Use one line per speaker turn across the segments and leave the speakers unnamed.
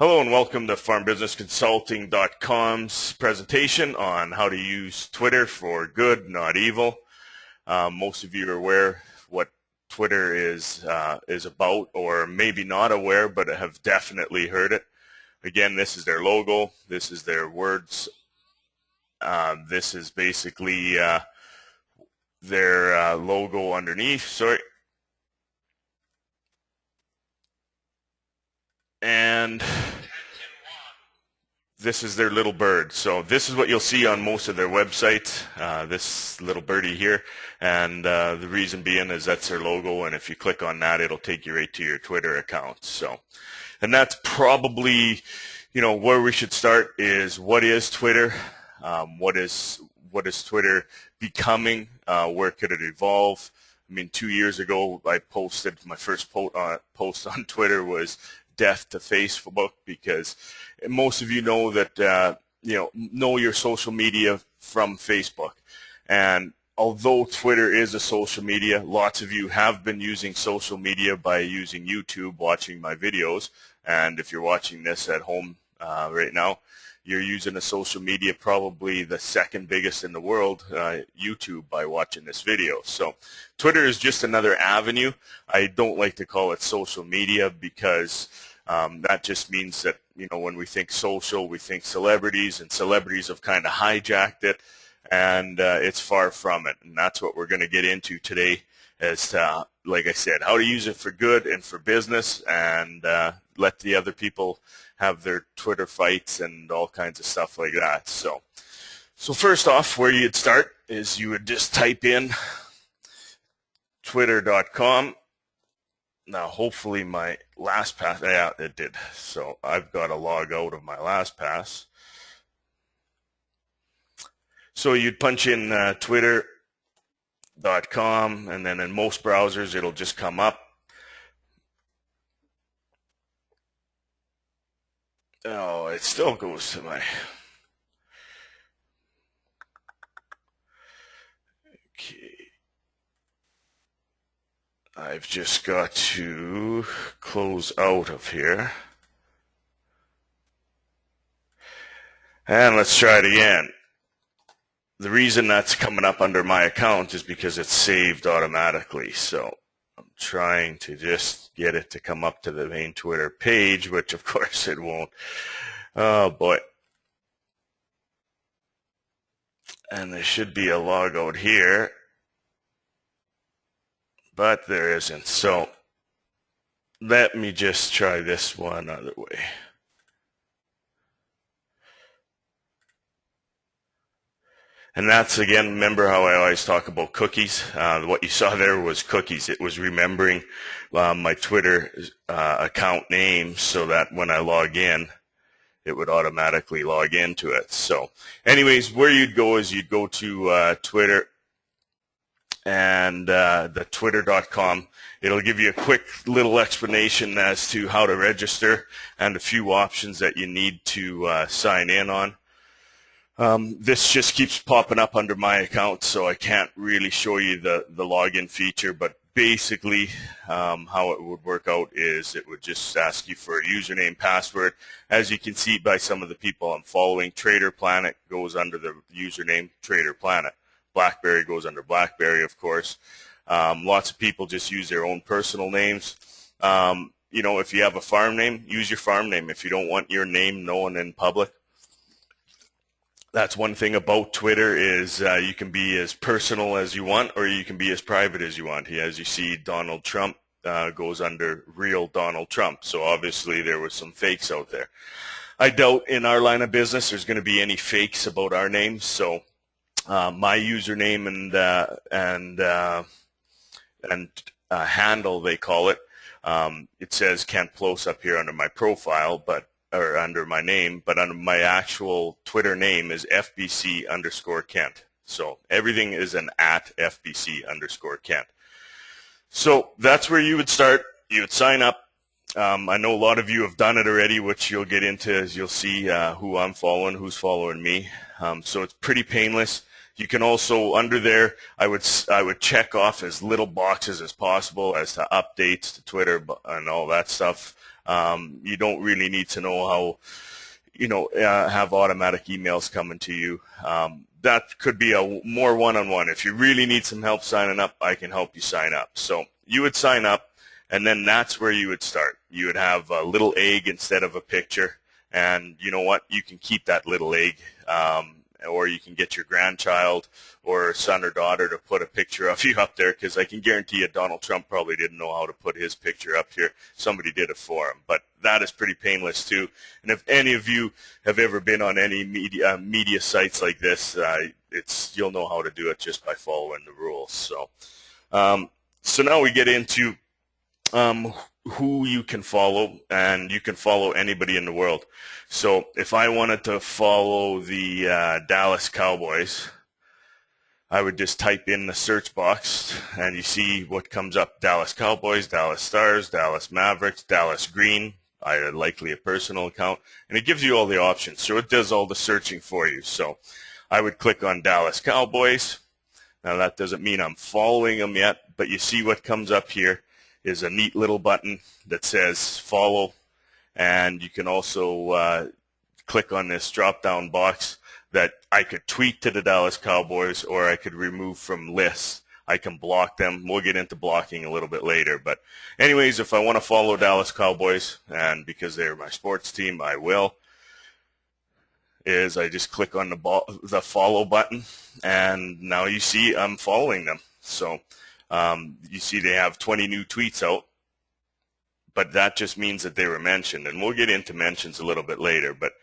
Hello and welcome to farmbusinessconsulting.com's presentation on how to use Twitter for good, not evil. Most of you are aware what Twitter is about, or maybe not aware, but have definitely heard it. Again, this is their logo. This is their words. This is basically their logo underneath. Sorry. And this is their little bird. So this is what you'll see on most of their websites, this little birdie here. And the reason being is that's their logo, and if you click on that, it'll take you right to your Twitter account. So, and that's probably, where we should start is what is Twitter? What is Twitter becoming? Where could it evolve? I mean, 2 years ago, I posted my first post on Twitter was death to Facebook, because most of you know that know your social media from Facebook. And although Twitter is a social media, lots of you have been using social media by using YouTube, watching my videos. And if you're watching this at home right now, you're using a social media, probably the second biggest in the world, YouTube, by watching this video. So Twitter is just another avenue. I don't like to call it social media because that just means that, when we think social, we think celebrities, and celebrities have kind of hijacked it, and it's far from it. And that's what we're going to get into today, as to, like I said, how to use it for good and for business, and let the other people have their Twitter fights and all kinds of stuff like that. So first off, where you'd start is you would just type in twitter.com. Now, hopefully my LastPass, yeah, it did. So I've got to log out of my LastPass. So you'd punch in twitter.com, and then in most browsers, it'll just come up. Oh, it still goes to my... Okay. I've just got to close out of here. And let's try it again. The reason that's coming up under my account is because it's saved automatically. So I'm trying to just get it to come up to the main Twitter page, which of course it won't. Oh boy. And there should be a logout here, but there isn't. So let me just try this one other way. And that's, again, remember how I always talk about cookies? What you saw there was cookies. It was remembering my Twitter account name, so that when I log in, it would automatically log into it. So anyways, where you'd go is you'd go to Twitter, and the twitter.com. It'll give you a quick little explanation as to how to register and a few options that you need to sign in on. This just keeps popping up under my account, so I can't really show you the login feature, but basically how it would work out is it would just ask you for a username, password. As you can see by some of the people I'm following, Trader Planet goes under the username Trader Planet. BlackBerry goes under BlackBerry, of course. Lots of people just use their own personal names. If you have a farm name, use your farm name. If you don't want your name known in public, that's one thing about Twitter is you can be as personal as you want, or you can be as private as you want. As you see, Donald Trump goes under real Donald Trump. So obviously there was some fakes out there. I doubt in our line of business there's going to be any fakes about our names. So my username and handle, they call it. It says Kent Plose up here under my profile, or under my name, but under my actual Twitter name is FBC_Kent. So everything is an at FBC_Kent. So that's where you would start. You would sign up. I know a lot of you have done it already, which you'll get into as you'll see who I'm following, who's following me. So it's pretty painless. You can also, under there, I would check off as little boxes as possible as to updates to Twitter and all that stuff. You don't really need to know how, have automatic emails coming to you. That could be a more one-on-one. If you really need some help signing up, I can help you sign up. So you would sign up, and then that's where you would start. You would have a little egg instead of a picture, and you know what? You can keep that little egg, or you can get your grandchild or son or daughter to put a picture of you up there, because I can guarantee you Donald Trump probably didn't know how to put his picture up here. Somebody did it for him, but that is pretty painless too. And if any of you have ever been on any media sites like this, you'll know how to do it just by following the rules. So now we get into who you can follow, and you can follow anybody in the world. So if I wanted to follow the Dallas Cowboys, I would just type in the search box, and you see what comes up: Dallas Cowboys, Dallas Stars, Dallas Mavericks, Dallas Green, likely a personal account, and it gives you all the options. So it does all the searching for you. So I would click on Dallas Cowboys. Now that doesn't mean I'm following them yet, but you see what comes up here is a neat little button that says follow, and you can also click on this drop-down box that I could tweet to the Dallas Cowboys, or I could remove from lists. I can block them. We'll get into blocking a little bit later. But anyways, if I want to follow Dallas Cowboys, and because they're my sports team, I will, I just click on the follow button, and now you see I'm following them. So you see they have 20 new tweets out, but that just means that they were mentioned, and we'll get into mentions a little bit later. But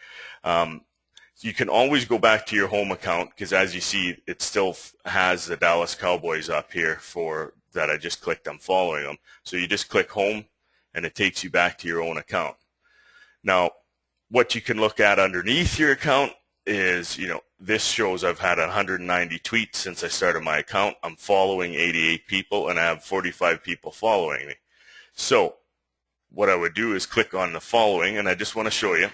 you can always go back to your home account, because as you see, it still has the Dallas Cowboys up here for that. I just clicked I'm following them. So you just click home, and it takes you back to your own account. Now, what you can look at underneath your account is, this shows I've had 190 tweets since I started my account. I'm following 88 people, and I have 45 people following me. So what I would do is click on the following, and I just want to show you.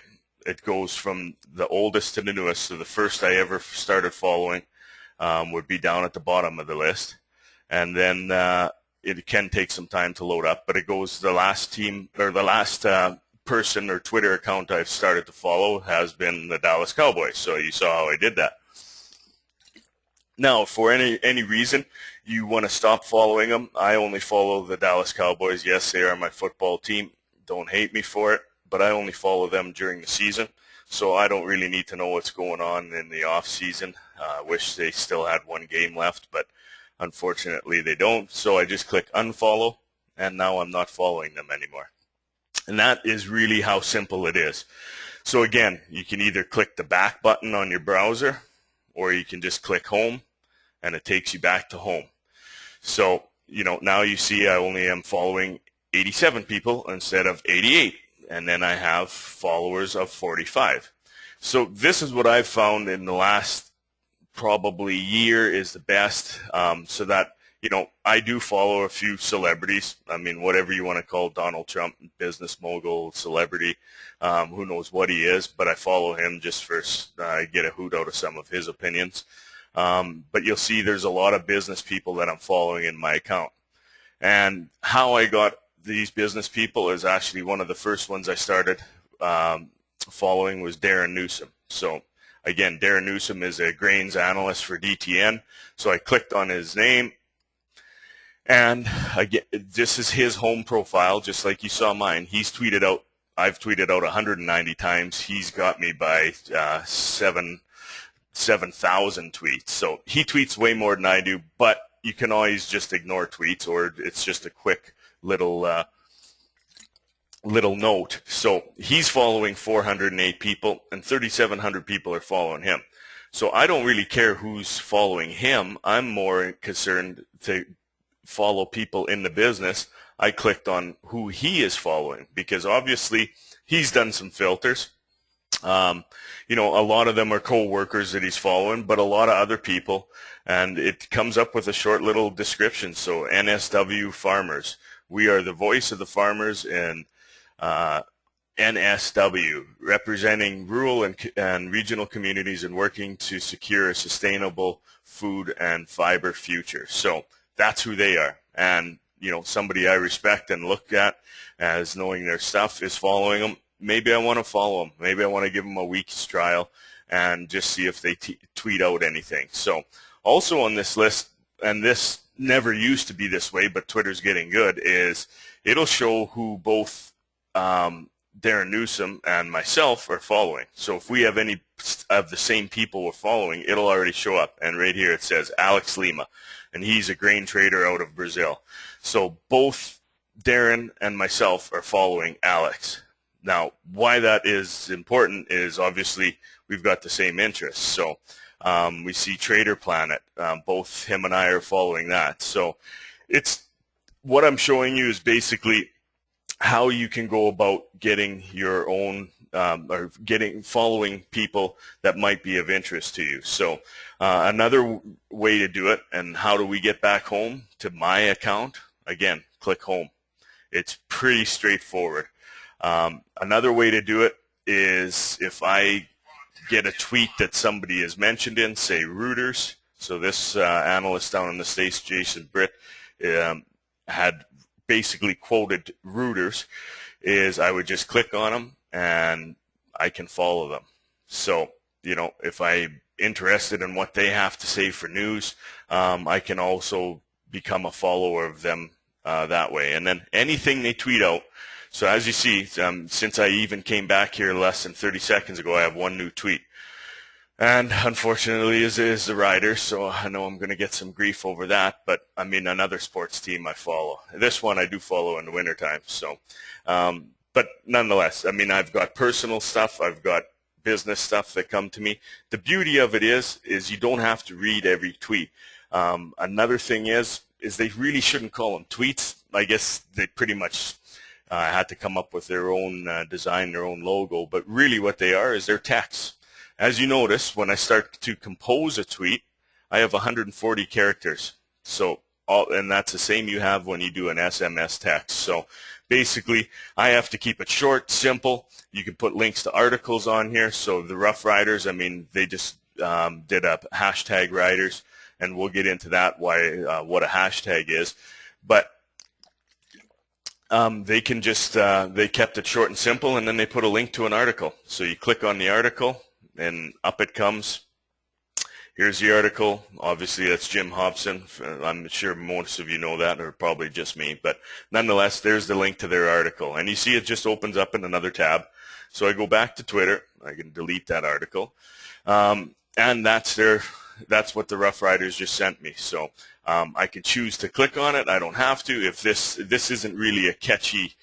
It goes from the oldest to the newest. So the first I ever started following would be down at the bottom of the list. And then it can take some time to load up, but it goes the last team, or the last person or Twitter account I've started to follow has been the Dallas Cowboys. So you saw how I did that. Now, for any reason you want to stop following them, I only follow the Dallas Cowboys. Yes, they are my football team. Don't hate me for it, but I only follow them during the season. So I don't really need to know what's going on in the off season. I wish they still had one game left, but unfortunately they don't. So I just click unfollow, and now I'm not following them anymore. And that is really how simple it is. So again, you can either click the back button on your browser, or you can just click home, and it takes you back to home. So, now you see I only am following 87 people instead of 88. And then I have followers of 45. So this is what I've found in the last probably year is the best, so that, I do follow a few celebrities. I mean, whatever you want to call Donald Trump, business mogul, celebrity, who knows what he is, but I follow him just for get a hoot out of some of his opinions. But you'll see there's a lot of business people that I'm following in my account. And how I got these business people is actually one of the first ones I started following was Darren Newsom. So again, Darren Newsom is a grains analyst for DTN. So I clicked on his name, and again, this is his home profile, just like you saw mine. I've tweeted out 190 times. He's got me by 7,000 tweets. So he tweets way more than I do, but you can always just ignore tweets, or it's just a quick little note. So he's following 408 people, and 3,700 people are following him. So I don't really care who's following him. I'm more concerned to follow people in the business. I clicked on who he is following, because obviously he's done some filters. A lot of them are co-workers that he's following, but a lot of other people, and it comes up with a short little description. So NSW farmers. We are the voice of the farmers in NSW, representing rural and regional communities and working to secure a sustainable food and fiber future. So that's who they are. And somebody I respect and look at as knowing their stuff is following them, maybe I want to follow them. Maybe I want to give them a week's trial and just see if they tweet out anything. So also on this list, and this never used to be this way, but Twitter's getting good, is it'll show who both Darren Newsom and myself are following. So if we have any of the same people we're following, it'll already show up. And right here it says Alex Lima, and he's a grain trader out of Brazil. So both Darren and myself are following Alex. Now, why that is important is obviously we've got the same interests. So we see Trader Planet. Both him and I are following that. So it's what I'm showing you is basically how you can go about getting your own following people that might be of interest to you. So another way to do it, and how do we get back home to my account? Again, click home. It's pretty straightforward. Another way to do it is if I get a tweet that somebody is mentioned in, say Reuters. So this analyst down in the States, Jason Britt, had basically quoted Reuters, is I would just click on them and I can follow them. So, if I'm interested in what they have to say for news, I can also become a follower of them that way. And then anything they tweet out. So as you see, since I even came back here less than 30 seconds ago, I have one new tweet. And unfortunately is the Riders, so I know I'm going to get some grief over that. But, another sports team I follow. This one I do follow in the wintertime. So, but nonetheless, I've got personal stuff. I've got business stuff that come to me. The beauty of it is you don't have to read every tweet. Another thing is they really shouldn't call them tweets. I guess they pretty much had to come up with their own design, their own logo. But really what they are is they're texts. As you notice, when I start to compose a tweet, I have 140 characters. So, and that's the same you have when you do an SMS text. So basically, I have to keep it short, simple. You can put links to articles on here. So the Rough Riders, they just did a hashtag Riders, and we'll get into that, what a hashtag is. But they can just, they kept it short and simple, and then they put a link to an article. So you click on the article, and up it comes. Here's the article. Obviously, that's Jim Hobson. I'm sure most of you know that, or probably just me. But nonetheless, there's the link to their article. And you see it just opens up in another tab. So I go back to Twitter. I can delete that article. And that's what the Rough Riders just sent me. So I can choose to click on it. I don't have to. If this isn't really a catchy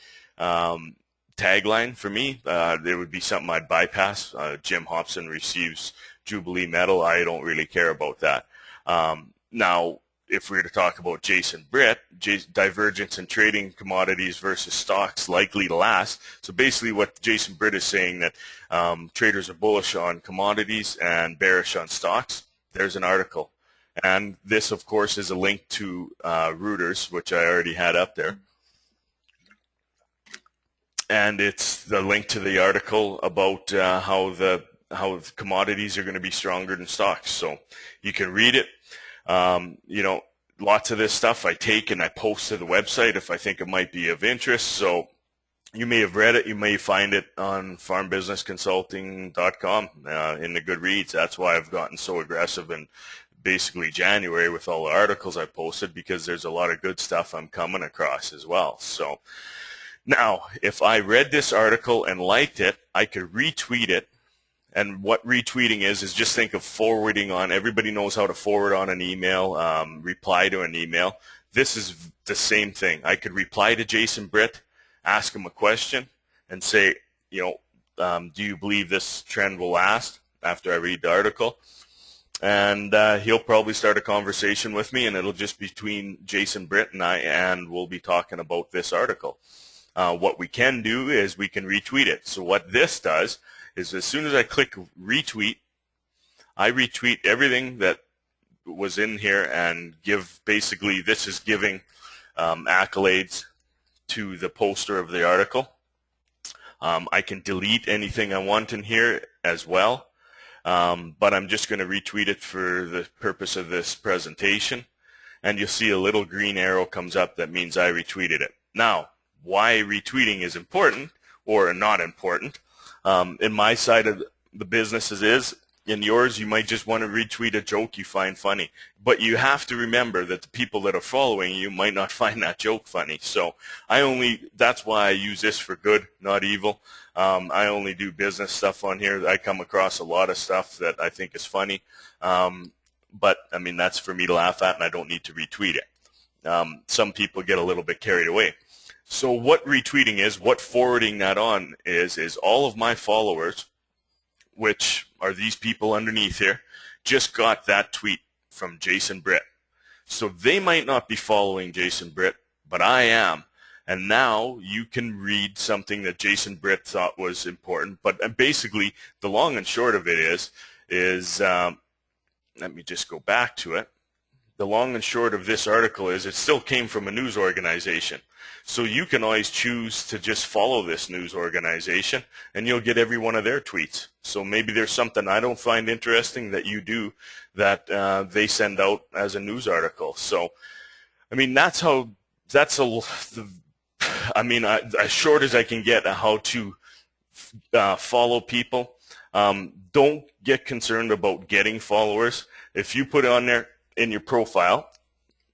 tagline for me, there would be something I'd bypass. Jim Hobson receives Jubilee Medal. I don't really care about that. Now, if we were to talk about Jason Britt, divergence in trading commodities versus stocks likely to last. So basically what Jason Britt is saying, that traders are bullish on commodities and bearish on stocks. There's an article. And this, of course, is a link to Reuters, which I already had up there. And it's the link to the article about how commodities are going to be stronger than stocks. So you can read it. Lots of this stuff I take and I post to the website if I think it might be of interest. So you may have read it. You may find it on farmbusinessconsulting.com in the good reads. That's why I've gotten so aggressive in basically January with all the articles I posted, because there's a lot of good stuff I'm coming across as well. So now, if I read this article and liked it, I could retweet it. And what retweeting is just think of forwarding on. Everybody knows how to forward on an email, reply to an email. This is the same thing. I could reply to Jason Britt, ask him a question, and say, do you believe this trend will last after I read the article? And he'll probably start a conversation with me, and it'll just be between Jason Britt and I, and we'll be talking about this article. What we can do is we can retweet it. So what this does is as soon as I click retweet, I retweet everything that was in here and this is giving accolades to the poster of the article. I can delete anything I want in here as well, but I'm just going to retweet it for the purpose of this presentation. and you'll see a little green arrow comes up that means I retweeted it. Now, why retweeting is important or not important, in my side of the business is, in yours, you might just want to retweet a joke you find funny. But you have to remember that the people that are following you might not find that joke funny. So that's why I use this for good, not evil. I only do business stuff on here. I come across a lot of stuff that I think is funny. But, I mean, that's for me to laugh at, and I don't need to retweet it. Some people get a little bit carried away. So what retweeting is, what forwarding that on is all of my followers, which are these people underneath here, just got that tweet from Jason Britt. So they might not be following Jason Britt, but I am. And now you can read something that Jason Britt thought was important. But basically, the long and short of it is let me just go back to it. The long and short of this article is it still came from a news organization. So you can always choose to just follow this news organization, and you'll get every one of their tweets. So maybe there's something I don't find interesting that you do that they send out as a news article. So, I mean, as short as I can get how to follow people. Don't get concerned about getting followers. If you put it on there in your profile,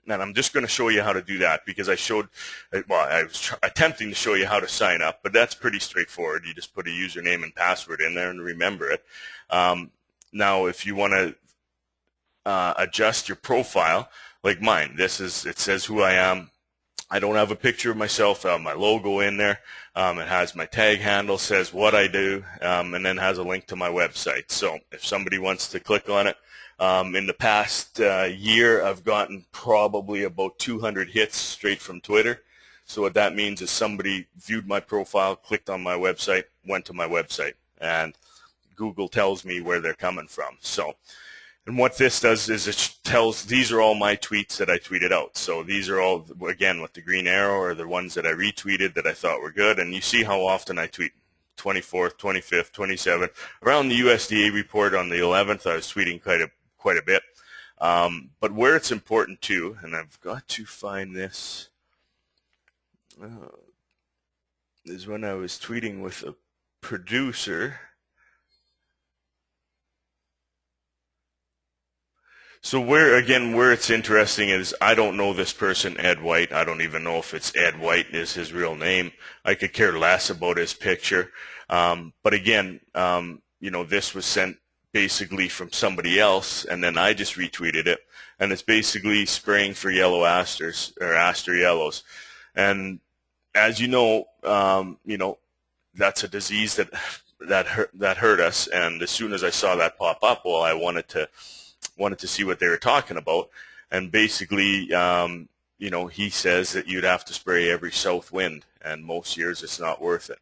and I'm just going to show you how to do that because I was attempting to show you how to sign up, but that's pretty straightforward. You just put a username and password in there and remember it. Now, if you want to adjust your profile, like mine, it says who I am. I don't have a picture of myself. I have my logo in there. It has my tag handle, says what I do, and then has a link to my website. So if somebody wants to click on it, in the past year, I've gotten probably about 200 hits straight from Twitter. So what that means is somebody viewed my profile, clicked on my website, went to my website, and Google tells me where they're coming from. So, and what this does is it tells, these are all my tweets that I tweeted out. So these are all, again, with the green arrow, are the ones that I retweeted that I thought were good. And you see how often I tweet. 24th, 25th, 27th. Around the USDA report on the 11th, I was tweeting quite a bit. But where it's important too, and I've got to find this, is when I was tweeting with a producer. So where it's interesting is I don't know this person, Ed White. I don't even know if it's Ed White is his real name. I could care less about his picture. But again, this was sent basically from somebody else, and then I just retweeted it. And it's basically spraying for yellow asters or aster yellows. And as you know, that's a disease that hurt us. And as soon as I saw that pop up, well, I wanted to see what they were talking about. And basically, he says that you'd have to spray every south wind, and most years it's not worth it.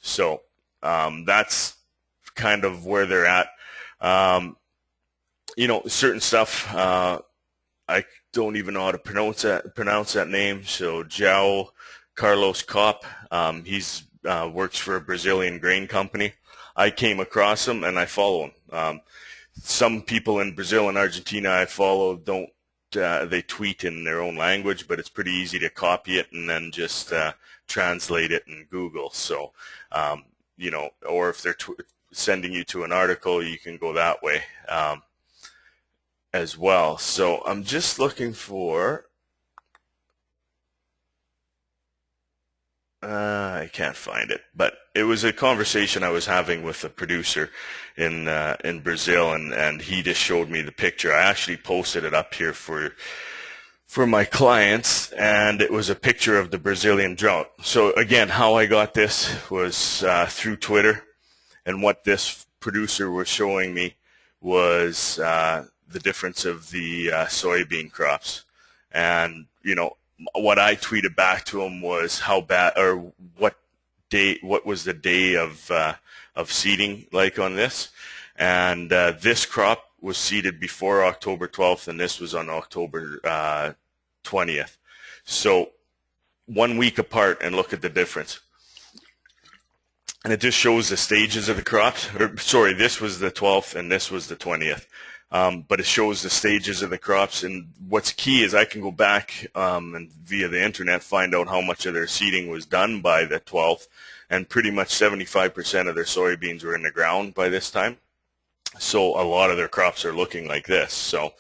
So that's kind of where they're at. Certain stuff, I don't even know how to pronounce that name. So João Carlos Cop, he's works for a Brazilian grain company. I came across him and I follow him. Some people in Brazil and Argentina I follow they tweet in their own language, but it's pretty easy to copy it and then just translate it in Google. So, or if they're sending you to an article, you can go that way as well. So I'm just looking for, I can't find it, but it was a conversation I was having with a producer in Brazil, and he just showed me the picture. I actually posted it up here for my clients, and it was a picture of the Brazilian drought. So again, how I got this was through Twitter, and what this producer was showing me was the difference of the soybean crops. And what I tweeted back to him was how bad, or what was the day of seeding like on this. And this crop was seeded before October 12th, and this was on October 20th. So 1 week apart, and look at the difference. And it just shows the stages of the crops. This was the 12th, and this was the 20th. but it shows the stages of the crops. And what's key is I can go back and via the internet find out how much of their seeding was done by the 12th, and pretty much 75% of their soybeans were in the ground by this time. So a lot of their crops are looking like this. So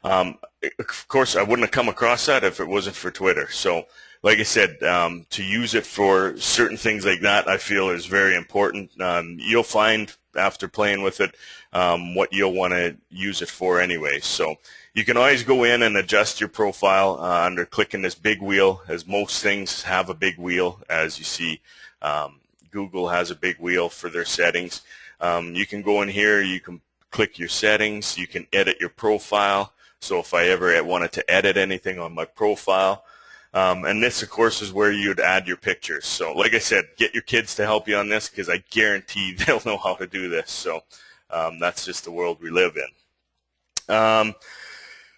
of course I wouldn't have come across that if it wasn't for Twitter. So like I said, to use it for certain things like that, I feel is very important. You'll find after playing with it what you'll want to use it for anyway. So you can always go in and adjust your profile under clicking this big wheel, as most things have a big wheel. As you see, Google has a big wheel for their settings. You can go in here, you can click your settings, you can edit your profile. So if I ever wanted to edit anything on my profile, and this of course is where you'd add your pictures. So like I said, get your kids to help you on this, because I guarantee they'll know how to do this. So that's just the world we live in.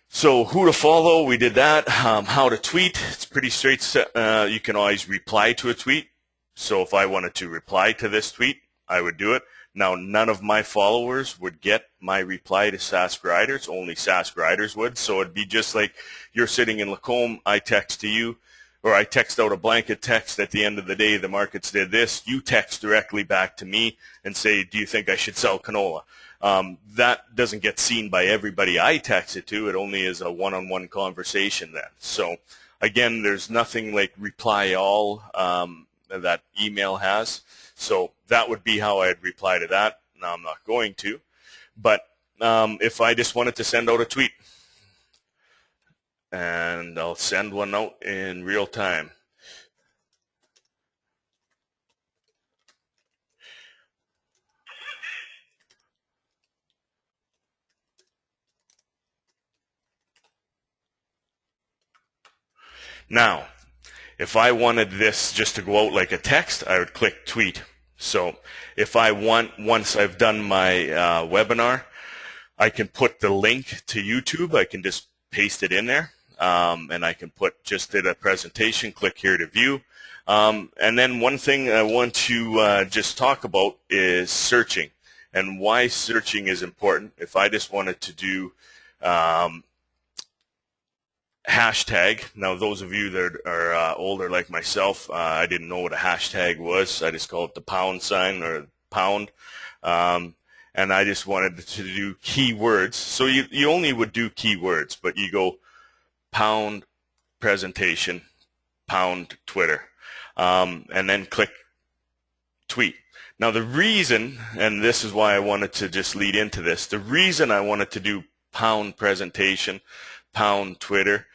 So who to follow, we did that. How to tweet, it's pretty straight. You can always reply to a tweet. So if I wanted to reply to this tweet, I would do it. Now, none of my followers would get my reply to Sask Riders. Only Sask Riders would. So it'd be just like you're sitting in Lacombe, I text to you, or I text out a blanket text at the end of the day, the markets did this. You text directly back to me and say, do you think I should sell canola? That doesn't get seen by everybody I text it to. It only is a one-on-one conversation then. So again, there's nothing like reply all that email has. So that would be how I'd reply to that. Now I'm not going to, but if I just wanted to send out a tweet, and I'll send one out in real time. Now, if I wanted this just to go out like a text, I would click tweet. So if I want, once I've done my webinar, I can put the link to YouTube. I can just paste it in there, and I can put just did a presentation, click here to view. And then one thing I want to just talk about is searching and why searching is important. If I just wanted to do hashtag. Now, those of you that are older like myself, I didn't know what a hashtag was. I just called it the pound sign or pound. And I just wanted to do keywords. So you only would do keywords, but you go pound presentation, pound Twitter, and then click tweet. Now, the reason, and this is why I wanted to just lead into this, the reason I wanted to do pound presentation, pound Twitter,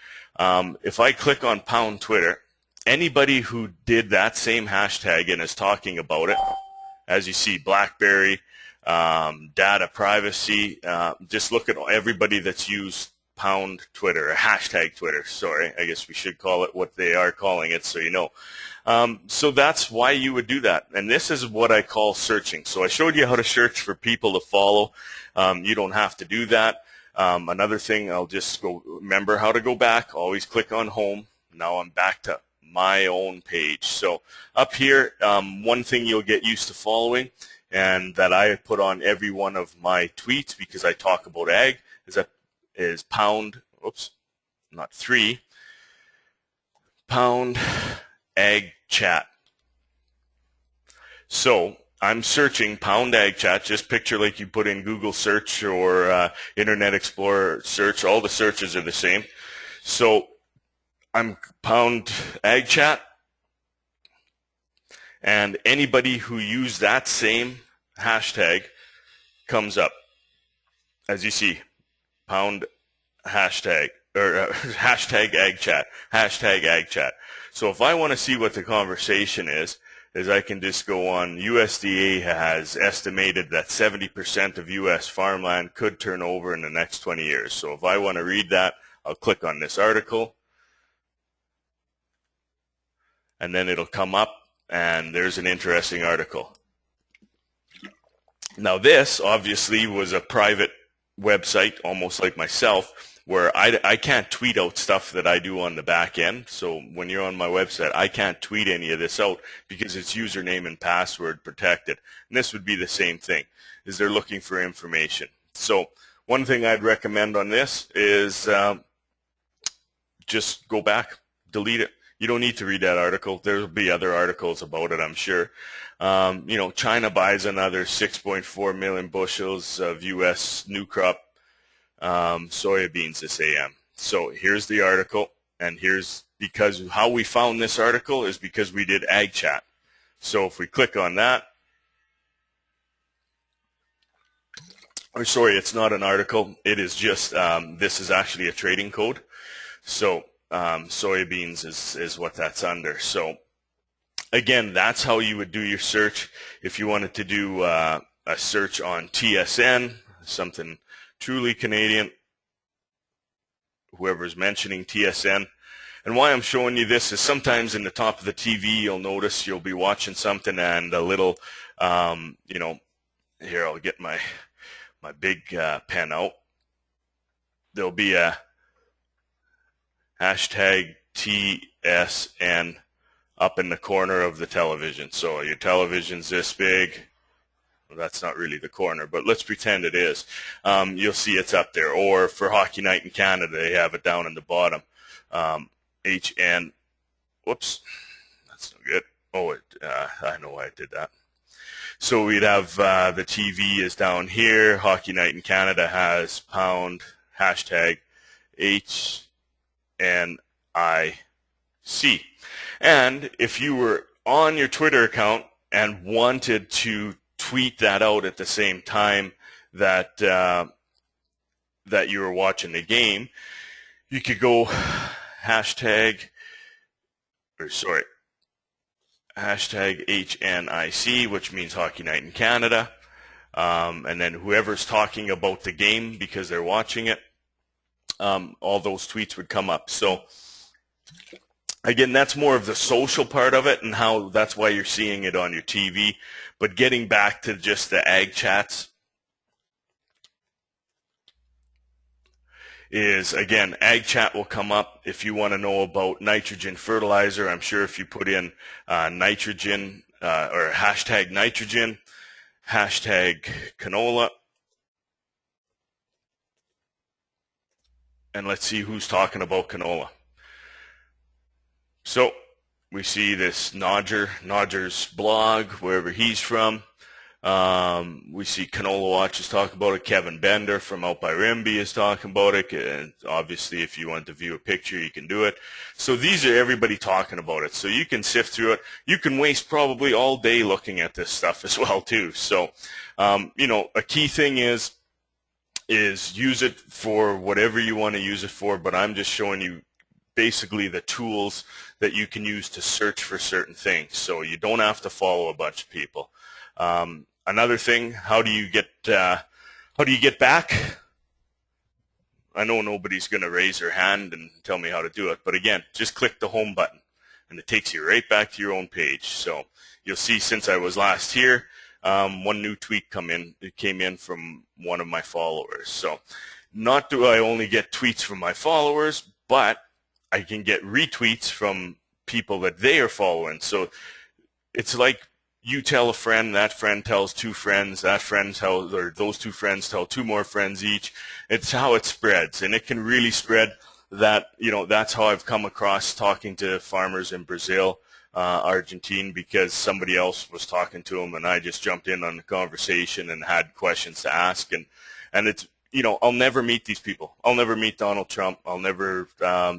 if I click on pound Twitter, anybody who did that same hashtag and is talking about it, as you see, BlackBerry, data privacy, just look at everybody that's used pound Twitter, or hashtag Twitter, sorry, I guess we should call it what they are calling it, so you know. So that's why you would do that, and this is what I call searching. So I showed you how to search for people to follow. You don't have to do that. Another thing, I'll just go remember how to go back. Always click on home. Now I'm back to my own page. So up here, one thing you'll get used to following, and that I put on every one of my tweets because I talk about ag, is pound, oops, not 3, pound ag chat. So I'm searching pound ag chat, just picture like you put in Google search or Internet Explorer search, all the searches are the same. So I'm pound ag chat, and anybody who used that same hashtag comes up. As you see, pound hashtag, or hashtag ag chat, hashtag ag chat. So if I want to see what the conversation is I can just go on. USDA has estimated that 70% of U.S. farmland could turn over in the next 20 years. So if I want to read that, I'll click on this article, and then it'll come up, and there's an interesting article. Now this obviously was a private website, almost like myself, where I can't tweet out stuff that I do on the back end. So when you're on my website, I can't tweet any of this out because it's username and password protected. And this would be the same thing, is they're looking for information. So One thing I'd recommend on this is just go back, delete it. You don't need to read that article. There'll be other articles about it, I'm sure. China buys another 6.4 million bushels of U.S. new crop soybeans this AM. So here's the article, and here's because how we found this article is because we did Ag Chat. So if we click on that, or sorry, it's not an article. It is just this is actually a trading code. So soybeans is what that's under. So again, that's how you would do your search. If you wanted to do a search on TSN, something truly Canadian, whoever's mentioning TSN. And why I'm showing you this is sometimes in the top of the TV, you'll notice you'll be watching something and a little, here I'll get my big pen out. There'll be a hashtag TSN up in the corner of the television. So your television's this big. Well, that's not really the corner, but let's pretend it is. You'll see it's up there. Or for Hockey Night in Canada, they have it down in the bottom. HN, whoops, that's no good. Oh, I know why I did that. So we'd have the TV is down here. Hockey Night in Canada has pound hashtag HNIC. And if you were on your Twitter account and wanted to tweet that out at the same time that that you were watching the game, you could go hashtag HNIC, which means Hockey Night in Canada, and then whoever's talking about the game because they're watching it, all those tweets would come up. So again, that's more of the social part of it and how that's why you're seeing it on your TV. But getting back to just the ag chats is, again, ag chat will come up if you want to know about nitrogen fertilizer. I'm sure if you put in nitrogen or hashtag nitrogen, hashtag canola, and let's see who's talking about canola. So we see this Nodger's blog, wherever he's from. We see Canola Watch is talking about it. Kevin Bender from out by Rimby is talking about it. And obviously, if you want to view a picture, you can do it. So these are everybody talking about it. So you can sift through it. You can waste probably all day looking at this stuff as well, too. So, a key thing is use it for whatever you want to use it for. But I'm just showing you basically the tools that you can use to search for certain things. So you don't have to follow a bunch of people. Another thing, how do you get back? I know nobody's going to raise their hand and tell me how to do it, but again, just click the home button and it takes you right back to your own page. So you'll see since I was last here, one new tweet came in from one of my followers. So not do I only get tweets from my followers, but I can get retweets from people that they are following. So it's like you tell a friend, that friend tells two friends, that friend tells, or those two friends tell two more friends each. It's how it spreads, and it can really spread. That, that's how I've come across talking to farmers in Brazil, Argentina, because somebody else was talking to them, and I just jumped in on the conversation and had questions to ask, and it's, I'll never meet these people. I'll never meet Donald Trump. I'll never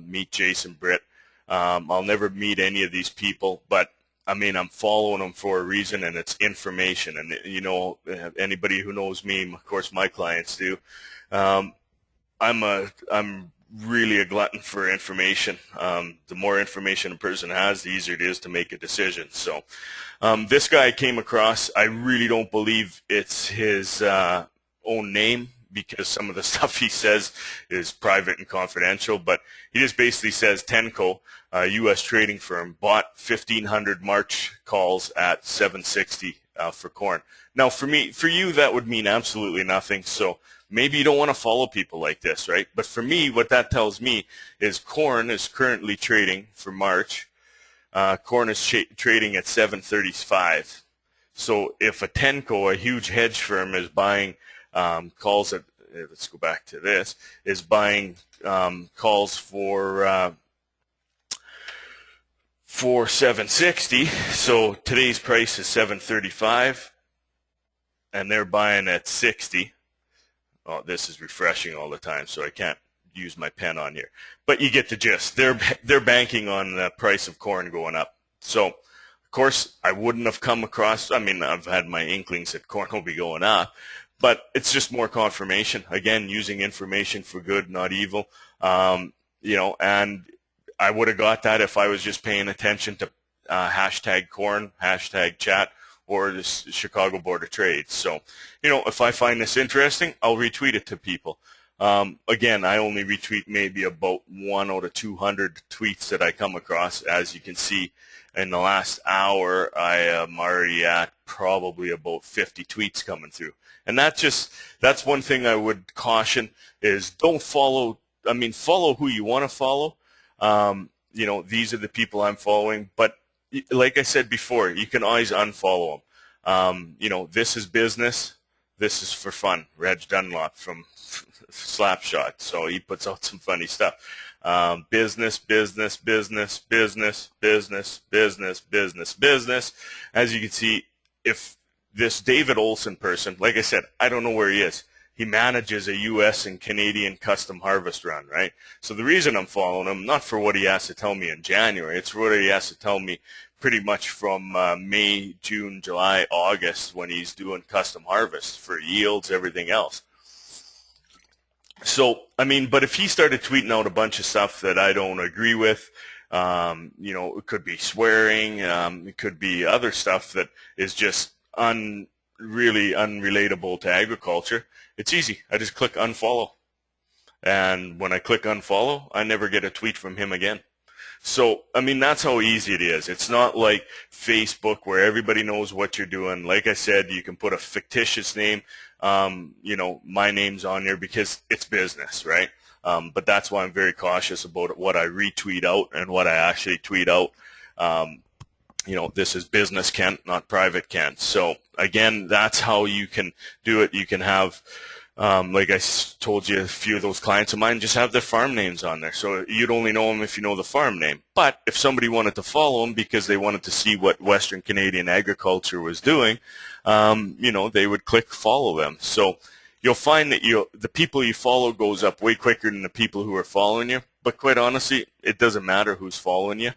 meet Jason Britt. I'll never meet any of these people, but I'm following them for a reason, and it's information. And anybody who knows me, of course, my clients do. I'm really a glutton for information. The more information a person has, the easier it is to make a decision. So, this guy I came across, I really don't believe it's his own name, because some of the stuff he says is private and confidential, but he just basically says Tenco, a U.S. trading firm, bought 1,500 March calls at 760 for corn. Now, for you, that would mean absolutely nothing, so maybe you don't want to follow people like this, right? But for me, what that tells me is corn is currently trading for March. Corn is trading at 735. So if a Tenco, a huge hedge firm, is buying calls at let's go back to this, is buying calls for 760. So today's price is 735, and they're buying at 60. Oh, this is refreshing all the time, so I can't use my pen on here. But you get the gist. They're banking on the price of corn going up. So, of course, I wouldn't have come across, I mean, I've had my inklings that corn will be going up, but it's just more confirmation. Again, using information for good, not evil. And I would have got that if I was just paying attention to hashtag corn, hashtag chat, or the Chicago Board of Trade. So, if I find this interesting, I'll retweet it to people. Again, I only retweet maybe about 1 out of 200 tweets that I come across. As you can see, in the last hour, I am already at probably about 50 tweets coming through. And that's one thing I would caution is don't follow. I mean, follow who you want to follow. These are the people I'm following. But like I said before, you can always unfollow them. This is business. This is for fun. Reg Dunlop from Slapshot. So he puts out some funny stuff. Business, business, business, business, business, business, business, business. As you can see, if this David Olson person, like I said, I don't know where he is. He manages a U.S. and Canadian custom harvest run, right? So the reason I'm following him, not for what he has to tell me in January, it's for what he has to tell me pretty much from May, June, July, August, when he's doing custom harvest for yields, everything else. So, I mean, but if he started tweeting out a bunch of stuff that I don't agree with, it could be swearing, it could be other stuff that is just really unrelatable to agriculture, it's easy. I just click unfollow. And when I click unfollow, I never get a tweet from him again. So, I mean, that's how easy it is. It's not like Facebook where everybody knows what you're doing. Like I said, you can put a fictitious name. My name's on there because it's business, right? But that's why I'm very cautious about what I retweet out and what I actually tweet out. This is business Kent, not private Kent. So again, that's how you can do it. You can have, like I told you, a few of those clients of mine just have their farm names on there. So you'd only know them if you know the farm name. But if somebody wanted to follow them because they wanted to see what Western Canadian agriculture was doing, they would click follow them. So you'll find that the people you follow goes up way quicker than the people who are following you. But quite honestly, it doesn't matter who's following you.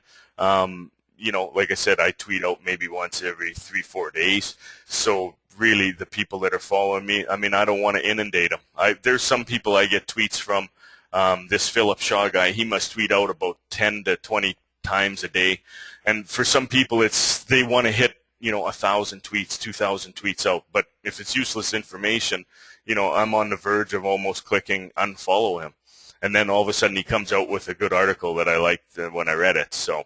Like I said, I tweet out maybe once every 3-4 days. So really, the people that are following me, I mean, I don't want to inundate them. There's some people I get tweets from. This Philip Shaw guy, he must tweet out about 10 to 20 times a day. And for some people, they want to hit 1,000 tweets, 2,000 tweets out. But if it's useless information, I'm on the verge of almost clicking unfollow him. And then all of a sudden he comes out with a good article that I liked when I read it. So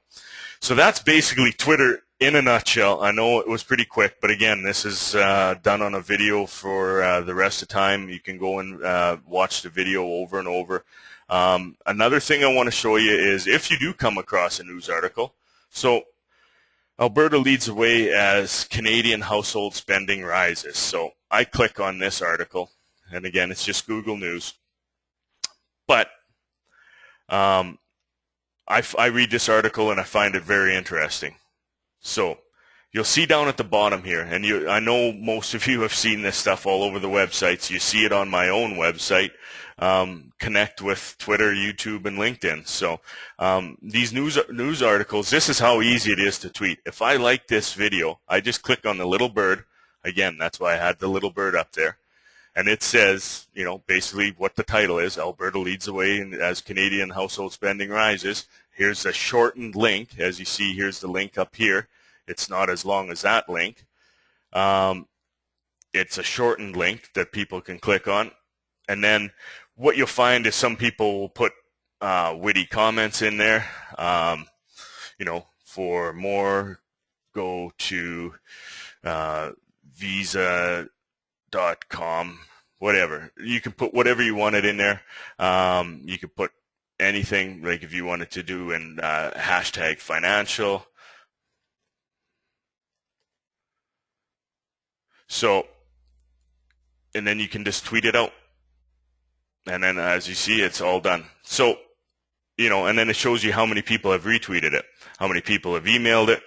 that's basically Twitter in a nutshell. I know it was pretty quick, but again, this is done on a video for the rest of the time. You can go and watch the video over and over. Another thing I want to show you is if you do come across a news article. So Alberta leads the way as Canadian household spending rises. So I click on this article, and again, it's just Google News. But I read this article and I find it very interesting. So you'll see down at the bottom here, and I know most of you have seen this stuff all over the websites. You see it on my own website. Connect with Twitter, YouTube, and LinkedIn. So these news articles, this is how easy it is to tweet. If I like this video, I just click on the little bird. Again, that's why I had the little bird up there. And it says, basically what the title is, Alberta leads the way as Canadian household spending rises. Here's a shortened link. As you see, here's the link up here. It's not as long as that link. It's a shortened link that people can click on. And then what you'll find is some people will put witty comments in there. For more, go to visa.com, whatever. You can put whatever you wanted in there. You could put anything, like if you wanted to do in hashtag financial. So, and then you can just tweet it out. And then as you see, it's all done. So, and then it shows you how many people have retweeted it, how many people have emailed it.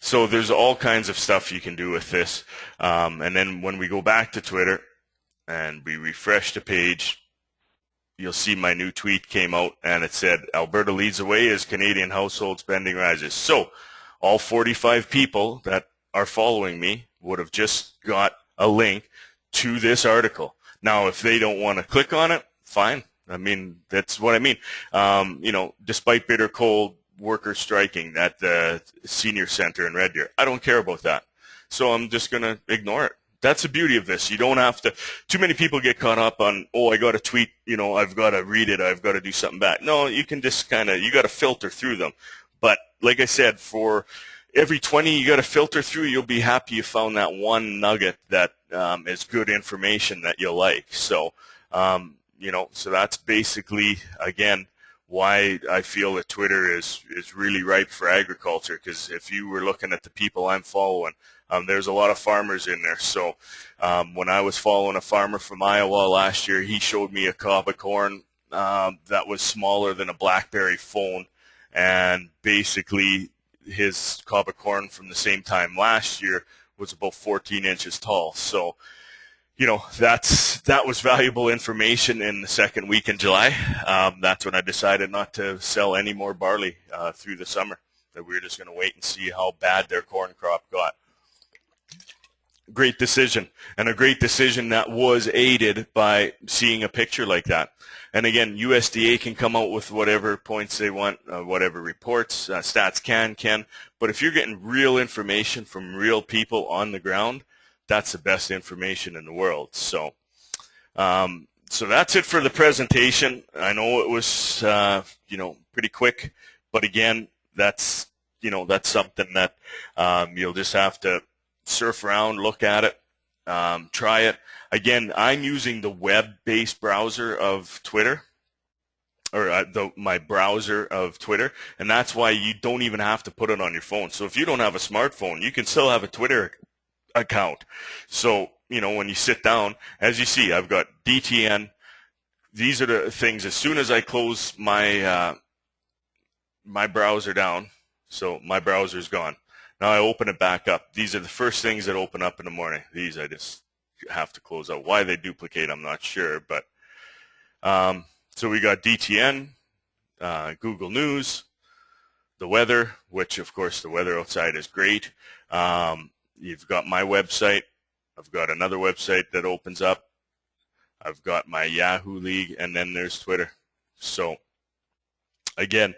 So there's all kinds of stuff you can do with this. And then when we go back to Twitter and we refresh the page, you'll see my new tweet came out and it said, Alberta leads the way as Canadian household spending rises. So all 45 people that are following me would have just got a link to this article. Now, if they don't want to click on it, fine. I mean, that's what I mean. Despite bitter cold, workers striking at the senior center in Red Deer, I don't care about that. So I'm just going to ignore it. That's the beauty of this. You don't have to. Too many people get caught up on, I got to tweet, I've got to read it, I've got to do something back. No, you can just you got to filter through them. But like I said, for every 20 you got to filter through, you'll be happy you found that one nugget that is good information that you'll like. So, so that's basically, again, why I feel that Twitter is really ripe for agriculture, because if you were looking at the people I'm following, there's a lot of farmers in there. So when I was following a farmer from Iowa last year, he showed me a cob of corn that was smaller than a BlackBerry phone, and basically his cob of corn from the same time last year was about 14 inches tall. So that was valuable information in the second week in July. That's when I decided not to sell any more barley through the summer, that we were just going to wait and see how bad their corn crop got. Great decision, and a great decision that was aided by seeing a picture like that. And again, USDA can come out with whatever points they want, whatever reports, Stats can, but if you're getting real information from real people on the ground, that's the best information in the world. So so that's it for the presentation. I know it was pretty quick, but again, that's something that you'll just have to surf around, look at it, try it. Again, I'm using the web-based browser of Twitter, or my browser of Twitter, and that's why you don't even have to put it on your phone. So if you don't have a smartphone, you can still have a Twitter account. So, when you sit down, as you see, I've got DTN. These are the things, as soon as I close my my browser down, so my browser's gone. Now I open it back up. These are the first things that open up in the morning. These I just have to close out. Why they duplicate, I'm not sure. But so we got DTN, Google News, the weather, which of course the weather outside is great. You've got my website. I've got another website that opens up. I've got my Yahoo League, and then there's Twitter. So again,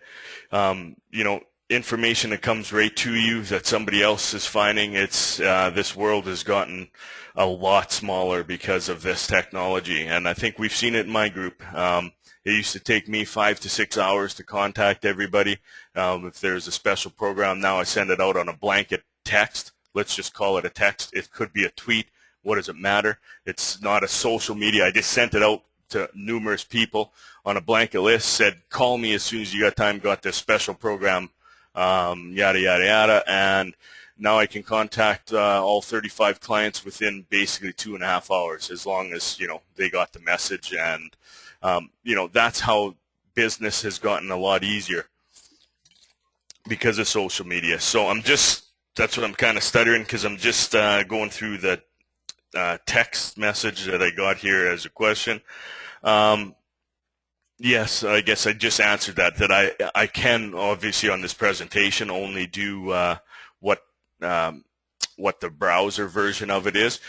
information that comes right to you that somebody else is finding. It's this world has gotten a lot smaller because of this technology, and I think we've seen it in my group. It used to take me 5 to 6 hours to contact everybody. If there's a special program, now I send it out on a blanket text. Let's just call it a text. It could be a tweet. What does it matter? It's not a social media. I just sent it out to numerous people on a blanket list, said, call me as soon as you got time, got this special program, yada, yada, yada. And now I can contact all 35 clients within basically 2.5 hours, as long as, they got the message. And, that's how business has gotten a lot easier because of social media. So that's what I'm kind of stuttering, because I'm just going through the text message that I got here as a question. Yes, I guess I just answered that I can obviously on this presentation only do what the browser version of it is.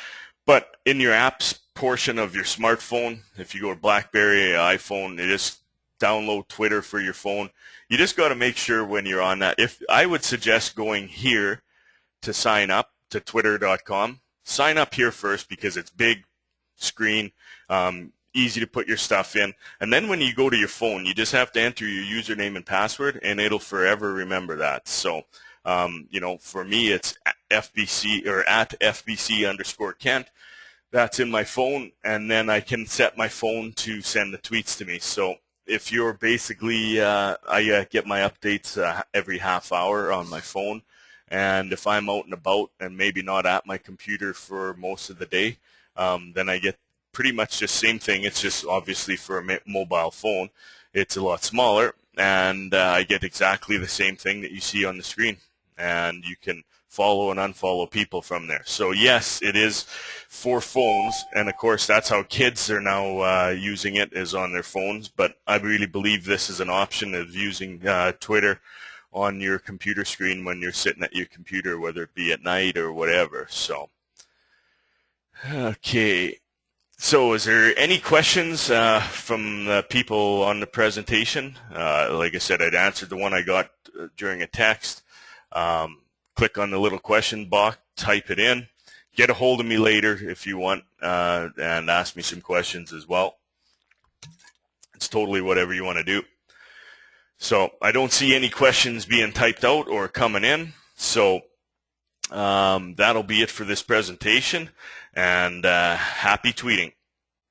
But in your apps portion of your smartphone, if you go to BlackBerry, iPhone, you just download Twitter for your phone. You just got to make sure when you're on that. If I would suggest going here to sign up to twitter.com, sign up here first, because it's big screen, easy to put your stuff in. And then when you go to your phone, you just have to enter your username and password, and it'll forever remember that. So, for me, it's FBC or at FBC_Kent. That's in my phone, and then I can set my phone to send the tweets to me. So if you're basically, I get my updates every half hour on my phone. And if I'm out and about and maybe not at my computer for most of the day, then I get pretty much the same thing. It's just obviously for a mobile phone, it's a lot smaller, and I get exactly the same thing that you see on the screen, and you can follow and unfollow people from there. So yes, it is for phones, and of course that's how kids are now using it, is on their phones. But I really believe this is an option of using Twitter on your computer screen when you're sitting at your computer, whether it be at night or whatever. So okay, so is there any questions from the people on the presentation? Like I said, I'd answered the one I got during a text. Click on the little question box, type it in. Get a hold of me later if you want, and ask me some questions as well. It's totally whatever you want to do. So I don't see any questions being typed out or coming in. So that'll be it for this presentation, and happy tweeting.